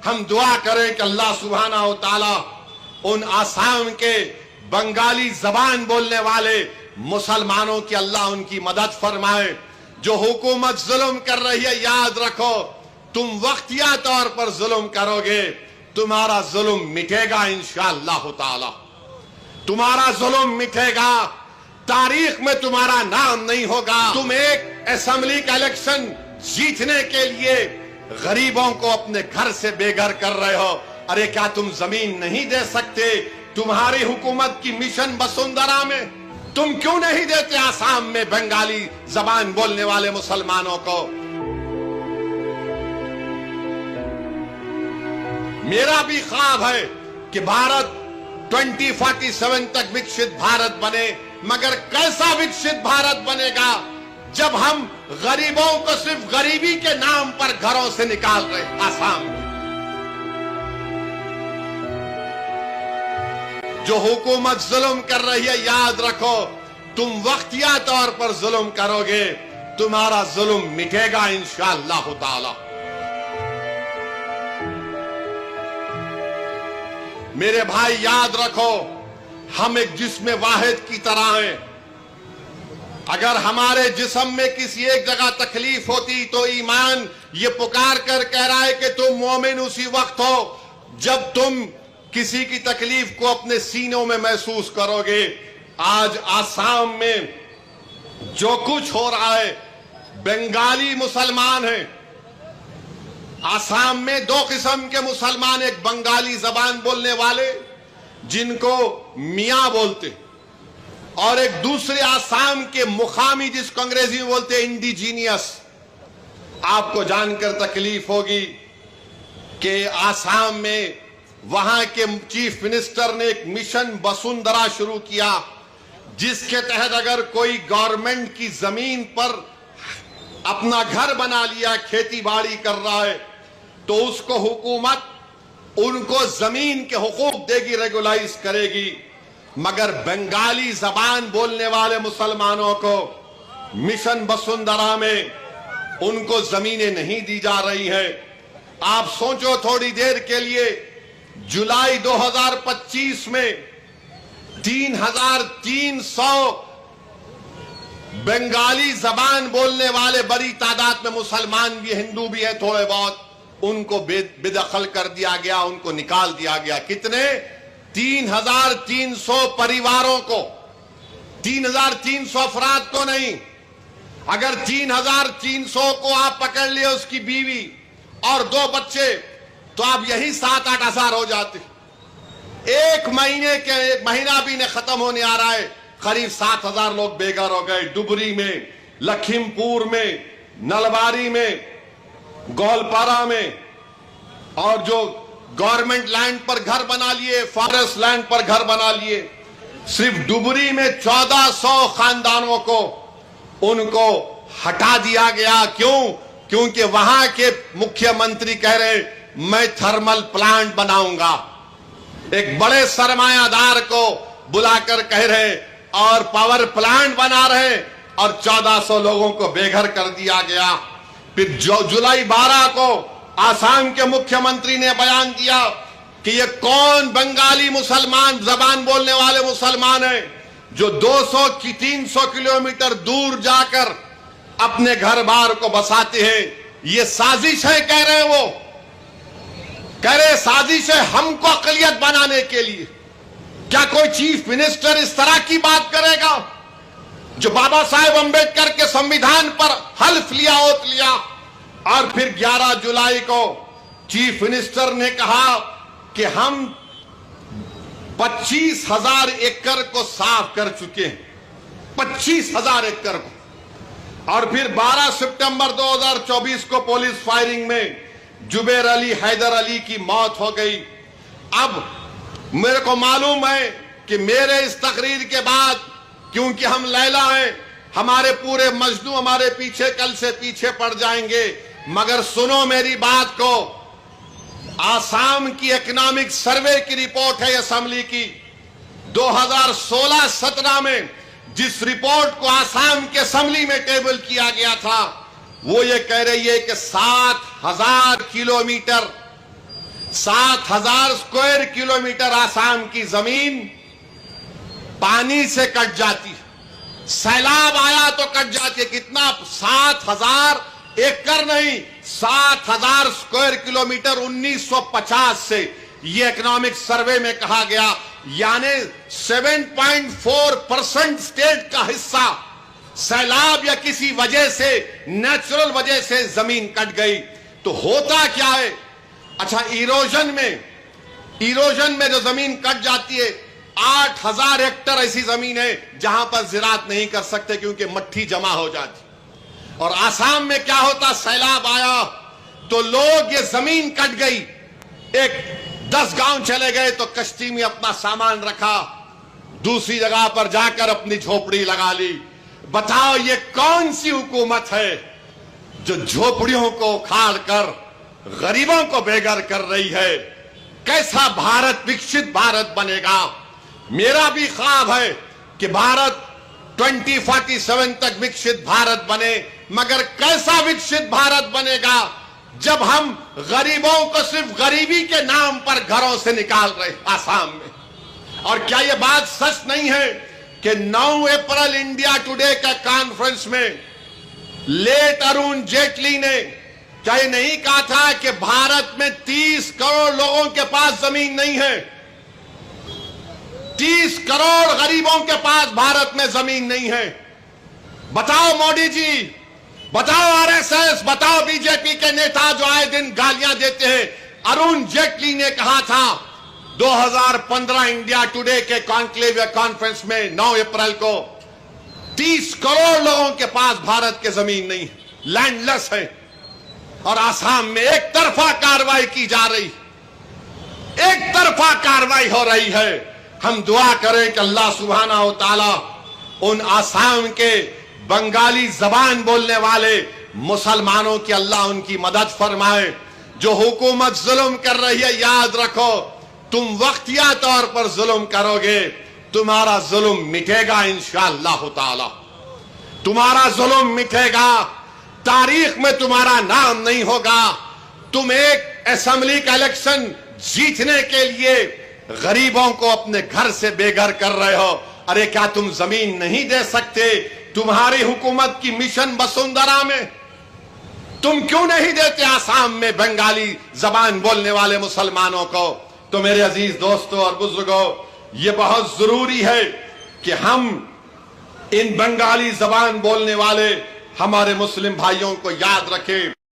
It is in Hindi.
हम दुआ करें कि अल्लाह सुब्हाना व तआला उन आसाम के बंगाली जबान बोलने वाले मुसलमानों की अल्लाह उनकी मदद फरमाए। जो हुकूमत जुल्म कर रही है, याद रखो तुम वक्तिया तौर पर जुल्म करोगे, तुम्हारा जुल्म मिटेगा इंशाअल्लाह ताला। तुम्हारा जुल्म मिटेगा, तारीख में तुम्हारा नाम नहीं होगा। तुम एक असेंबली का इलेक्शन जीतने के लिए गरीबों को अपने घर से बेघर कर रहे हो। अरे क्या तुम जमीन नहीं दे सकते? तुम्हारी हुकूमत की मिशन वसुंधरा में तुम क्यों नहीं देते आसाम में बंगाली जबान बोलने वाले मुसलमानों को? मेरा भी ख्वाब है कि भारत 2047 तक विकसित भारत बने, मगर कैसा विकसित भारत बनेगा जब हम गरीबों को सिर्फ गरीबी के नाम पर घरों से निकाल रहे आसाम में। जो हुकूमत जुल्म कर रही है, याद रखो तुम वक्तिया तौर पर जुल्म करोगे, तुम्हारा जुल्म मिटेगा इंशाअल्लाह ताला। मेरे भाई याद रखो, हम एक जिस्म वाहिद की तरह हैं। अगर हमारे जिस्म में किसी एक जगह तकलीफ होती तो ईमान ये पुकार कर कह रहा है कि तुम मोमिन उसी वक्त हो जब तुम किसी की तकलीफ को अपने सीनों में महसूस करोगे। आज आसाम में जो कुछ हो रहा है, बंगाली मुसलमान हैं। आसाम में दो किस्म के मुसलमान, एक बंगाली जबान बोलने वाले जिनको मियां बोलते, और एक दूसरे आसाम के मुकामी जिसको अंग्रेजी में बोलते हैं इंडिजीनियस। आपको जानकर तकलीफ होगी कि आसाम में वहां के चीफ मिनिस्टर ने एक मिशन वसुंधरा शुरू किया, जिसके तहत अगर कोई गवर्नमेंट की जमीन पर अपना घर बना लिया, खेती बाड़ी कर रहा है, तो उसको हुकूमत उनको जमीन के हुकूक देगी, रेगुलाइज करेगी। मगर बंगाली जबान बोलने वाले मुसलमानों को मिशन वसुंधरा में उनको जमीनें नहीं दी जा रही हैं। आप सोचो थोड़ी देर के लिए, जुलाई 2025 में 3,300 बंगाली जबान बोलने वाले, बड़ी तादाद में मुसलमान भी, हिंदू भी है थोड़े बहुत, उनको बेदखल कर दिया गया, उनको निकाल दिया गया। कितने? 3,300 परिवारों को, 3,300 अफराद को नहीं। अगर 3,300 को आप पकड़ लिए, उसकी बीवी और 2 बच्चे, तो आप यही 7-8 हजार हो जाते। एक महीना भी नहीं खत्म होने आ रहा है, करीब 7,000 लोग बेघर हो गए। डुबरी में, लखीमपुर में, नलबारी में, गोलपारा में, और जो गवर्नमेंट लैंड पर घर बना लिए, फॉरेस्ट लैंड पर घर बना लिए। सिर्फ डुबरी में 1400 खानदानों को उनको हटा दिया गया। क्यों? क्योंकि वहां के मुख्यमंत्री कह रहे मैं थर्मल प्लांट बनाऊंगा। एक बड़े सरमायादार को बुलाकर कह रहे और पावर प्लांट बना रहे, और 1400 लोगों को बेघर कर दिया गया। फिर जुलाई 12 को आसाम के मुख्यमंत्री ने बयान दिया कि ये कौन बंगाली मुसलमान, जबान बोलने वाले मुसलमान हैं जो 200 की 300 किलोमीटर दूर जाकर अपने घर बार को बसाते हैं। ये साजिश है, कह रहे वो, कह रहे साजिश है हमको अकलियत बनाने के लिए। क्या कोई चीफ मिनिस्टर इस तरह की बात करेगा? जो बाबा साहेब अंबेडकर के संविधान पर हल्फ लिया, ओत लिया, और फिर 11 जुलाई को चीफ मिनिस्टर ने कहा कि हम 25,000 एकड़ को साफ कर चुके हैं, 25,000 एकड़ को। और फिर 12 सितंबर 2024 को पुलिस फायरिंग में जुबैर अली, हैदर अली की मौत हो गई। अब मेरे को मालूम है कि मेरे इस तकरीर के बाद, क्योंकि हम लैला हैं, हमारे पूरे मजनू हमारे पीछे कल से पीछे पड़ जाएंगे, मगर सुनो मेरी बात को। आसाम की इकोनॉमिक सर्वे की रिपोर्ट है असेंबली की 2016-17 में, जिस रिपोर्ट को आसाम के असेंबली में टेबल किया गया था, वो ये कह रही है कि 7,000 किलोमीटर 7,000 स्क्वायर किलोमीटर आसाम की जमीन पानी से कट जाती है। सैलाब आया तो कट जाती है। कितना? 7,000 एकड़ नहीं, 7,000 स्क्वायर किलोमीटर 1950 से ये इकोनॉमिक सर्वे में कहा गया। यानी 7.4% स्टेट का हिस्सा सैलाब या किसी वजह से, नेचुरल वजह से जमीन कट गई। तो होता क्या है? अच्छा, इरोजन में जो जमीन कट जाती है, 8,000 हेक्टेयर ऐसी जमीन है जहां पर ज़राअत नहीं कर सकते क्योंकि मट्टी जमा हो जाती। और आसाम में क्या होता? सैलाब आया तो लोग, ये जमीन कट गई, एक 10 गांव चले गए तो कश्ती में अपना सामान रखा, दूसरी जगह पर जाकर अपनी झोपड़ी लगा ली। बताओ ये कौन सी हुकूमत है जो झोपड़ियों को उखाड़ कर गरीबों को बेघर कर रही है? कैसा भारत, विकसित भारत बनेगा? मेरा भी ख्वाब है कि भारत 2047 तक विकसित भारत बने, मगर कैसा विकसित भारत बनेगा जब हम गरीबों को सिर्फ गरीबी के नाम पर घरों से निकाल रहे आसाम में। और क्या यह बात सच नहीं है कि 9 अप्रैल इंडिया टुडे का कॉन्फ्रेंस में लेट अरुण जेटली ने क्या ये नहीं कहा था कि भारत में 30 करोड़ लोगों के पास जमीन नहीं है? 30 करोड़ गरीबों के पास भारत में जमीन नहीं है। बताओ मोदी जी, बताओ आरएसएस, बताओ बीजेपी के नेता जो आए दिन गालियां देते हैं। अरुण जेटली ने कहा था 2015 इंडिया टुडे के कॉन्क्लेव या कॉन्फ्रेंस में 9 अप्रैल को, 30 करोड़ लोगों के पास भारत के जमीन नहीं, लैंडलेस है। और आसाम में एक तरफा कार्रवाई की जा रही, एक तरफा कार्रवाई हो रही है। हम दुआ करें कि अल्लाह सुब्हानहू व तआला उन आसाम के बंगाली जबान बोलने वाले मुसलमानों की अल्लाह उनकी मदद फरमाए। जो हुकूमत जुल्म कर रही है, याद रखो, तुम वक्तिया तौर पर जुल्म करोगे, तुम्हारा जुल्म मिटेगा इंशाअल्लाह ताला। तुम्हारा जुल्म मिटेगा, तारीख में तुम्हारा नाम नहीं होगा। तुम एक असेंबली का इलेक्शन जीतने के लिए गरीबों को अपने घर से बेघर कर रहे हो। अरे क्या तुम जमीन नहीं दे सकते? तुम्हारी हुकूमत की मिशन वसुंधरा में तुम क्यों नहीं देते आसाम में बंगाली जबान बोलने वाले मुसलमानों को? तो मेरे अजीज दोस्तों और बुजुर्गों, ये बहुत जरूरी है कि हम इन बंगाली जबान बोलने वाले हमारे मुस्लिम भाइयों को याद रखें।